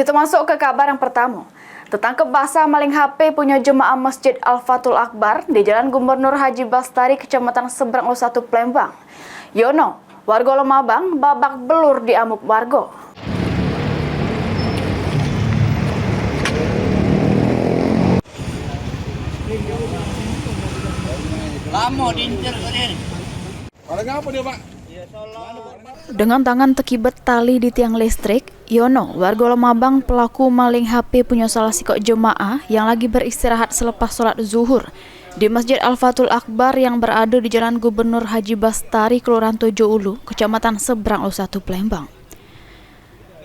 Kita masuk ke kabar yang pertama. Tertangkap basah maling HP punya jemaah Masjid Al-Fatul Akbar di Jalan Gubernur Haji Bastari, Kecamatan Seberang 1 Palembang. Yono, warga Lomabang, babak belur diamuk warga. Lama diincer kalian. Apa dia, Pak? Dengan tangan terkibat tali di tiang listrik, Yono, warga Lomabang, pelaku maling HP punya salah sikok jemaah yang lagi beristirahat selepas sholat zuhur di Masjid Al-Fatul Akbar yang berada di Jalan Gubernur Haji Bastari, Kelurahan Tojo Ulu, Kecamatan Seberang 1 Palembang.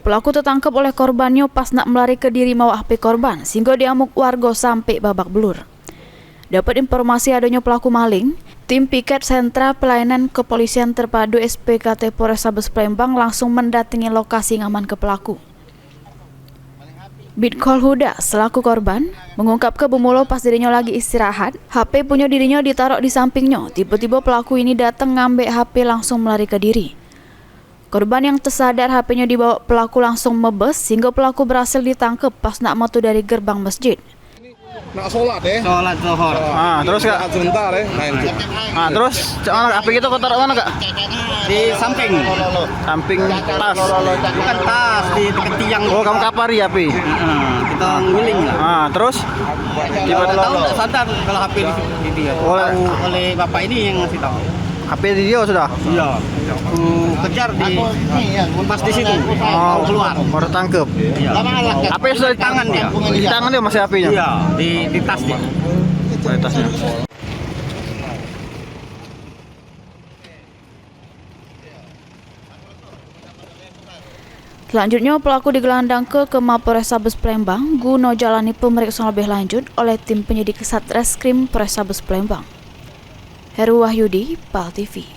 Pelaku tertangkap oleh korbannya pas nak melari ke diri mau HP korban, sehingga diamuk warga sampai babak belur. Dapat informasi adanya pelaku maling, tim piket sentra pelayanan kepolisian terpadu SPKT Polrestabes Palembang langsung mendatangi lokasi ngaman ke pelaku. Bitkol Huda selaku korban mengungkap ke Bumulo pas dirinya lagi istirahat, HP punya dirinya ditaruh di sampingnya. Tiba-tiba pelaku ini datang ngambil HP langsung melari ke diri. Korban yang tersadar HP-nya dibawa pelaku langsung mebes sehingga pelaku berhasil ditangkap pas nak moto dari gerbang masjid. Nak sholat ya? Sholat zuhur. Terus Kak sebentar ya. Terus apa gitu kau taruh mana Kak? Di samping. Samping tas. Bukan tas, di dekat tiang. Oh, kamu kapari api. Kita nguling lah. Terus Tiba-tiba tahu tak sadar kalau HP di dia. Tahu oleh bapak ini yang ngasih tahu. HP di dia sudah. Iya. Kejar pas di situ. Mau keluar. Baru tangkep. Iya. HP sudah di tangan dia. Di tangan dia masih HP-nya. Iya, di tas dia. Di tasnya. Selanjutnya pelaku digelandang ke Mapolrestabes Palembang guna jalani pemeriksaan lebih lanjut oleh tim penyidik Satreskrim Polrestabes Palembang. Heru Wahyudi, PAL TV.